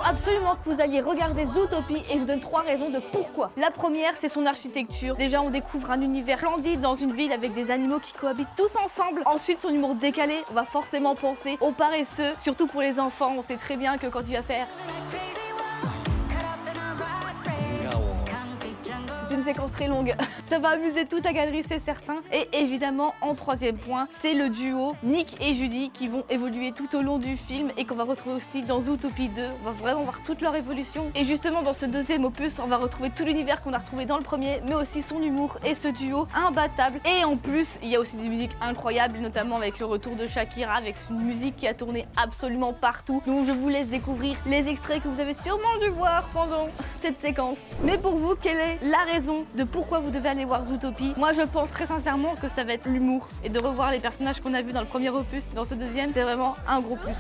absolument que vous alliez regarder Zootopie et je vous donne 3 raisons de pourquoi. La première, c'est son architecture. Déjà, on découvre un univers splendide dans une ville avec des animaux qui cohabitent tous ensemble. Ensuite, son humour décalé, on va forcément penser aux paresseux, surtout pour les enfants. On sait très bien que quand il va faire... C'est une séquence très longue. Ça va amuser toute la galerie, c'est certain. Et évidemment, en 3e point, c'est le duo Nick et Judy qui vont évoluer tout au long du film et qu'on va retrouver aussi dans Zootopie 2. On va vraiment voir toute leur évolution. Et justement, dans ce 2e opus, on va retrouver tout l'univers qu'on a retrouvé dans le premier, mais aussi son humour et ce duo imbattable. Et en plus, il y a aussi des musiques incroyables, notamment avec le retour de Shakira, avec une musique qui a tourné absolument partout. Donc je vous laisse découvrir les extraits que vous avez sûrement dû voir pendant cette séquence. Mais pour vous, quelle est la raison de pourquoi vous devez aller voir Zootopie? Moi, je pense très sincèrement que ça va être l'humour et de revoir les personnages qu'on a vus dans le premier opus, dans ce 2e, c'est vraiment un gros plus.